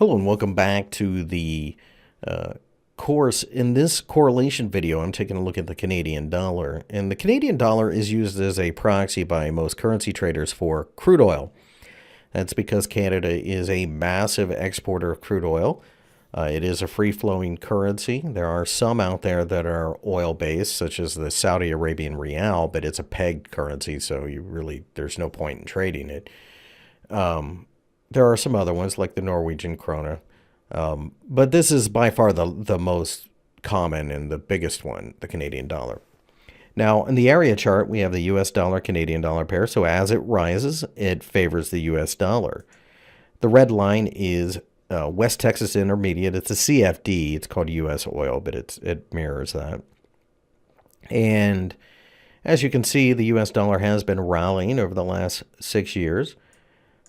Hello and welcome back to the course. In this correlation video, I'm taking a look at the Canadian dollar. And the Canadian dollar is used as a proxy by most currency traders for crude oil. That's because Canada is a massive exporter of crude oil. It is a free-flowing currency. There are some out there that are oil-based, such as the Saudi Arabian rial, but it's a pegged currency, so there's no point in trading it. There are some other ones like the Norwegian krone, but this is by far the most common and the biggest one, the Canadian dollar. Now, in the area chart, we have the US dollar Canadian dollar pair, so as it rises, it favors the US dollar. The red line is West Texas Intermediate. It's a CFD. It's called US oil, but it mirrors that. And as you can see, the US dollar has been rallying over the last 6 years.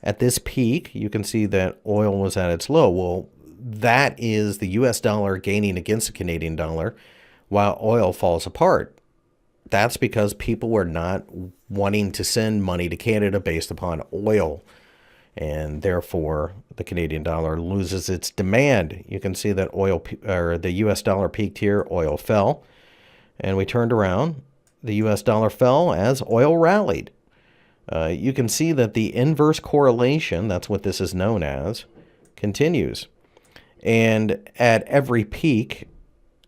At this peak, you can see that oil was at its low. Well, that is the US dollar gaining against the Canadian dollar while oil falls apart. That's because people were not wanting to send money to Canada based upon oil. And therefore, the Canadian dollar loses its demand. You can see that the US dollar peaked here, oil fell. And we turned around. The US dollar fell as oil rallied. You can see that the inverse correlation, that's what this is known as, continues. And at every peak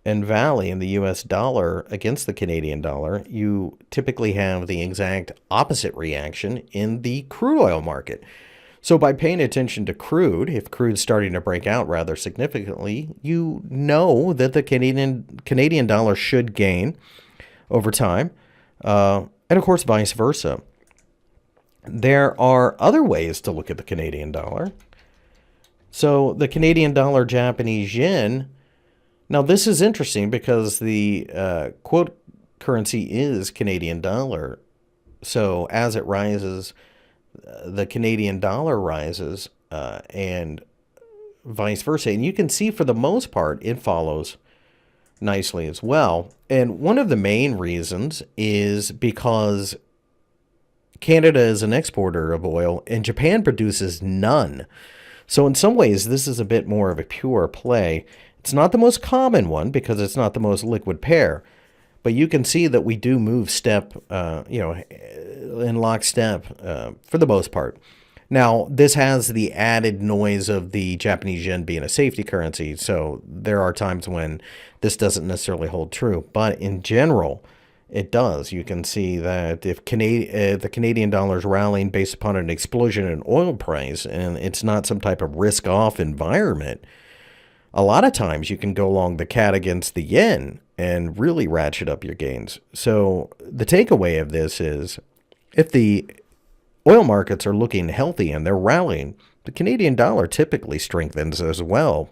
and valley in the US dollar against the Canadian dollar, you typically have the exact opposite reaction in the crude oil market. So by paying attention to crude, if crude's starting to break out rather significantly, you know that the Canadian dollar should gain over time, and of course vice versa. There are other ways to look at the Canadian dollar. So the Canadian dollar Japanese yen, now this is interesting because the quote currency is Canadian dollar. So as it rises, the Canadian dollar rises and vice versa. And you can see for the most part, it follows nicely as well. And one of the main reasons is because Canada is an exporter of oil and Japan produces none. So in some ways, this is a bit more of a pure play. It's not the most common one because it's not the most liquid pair, but you can see that we do move in lockstep for the most part. Now, this has the added noise of the Japanese yen being a safety currency, so there are times when this doesn't necessarily hold true, but in general, it does. You can see that if the Canadian dollar is rallying based upon an explosion in oil price and it's not some type of risk-off environment, a lot of times you can go along the CAD against the yen and really ratchet up your gains. So the takeaway of this is if the oil markets are looking healthy and they're rallying, the Canadian dollar typically strengthens as well.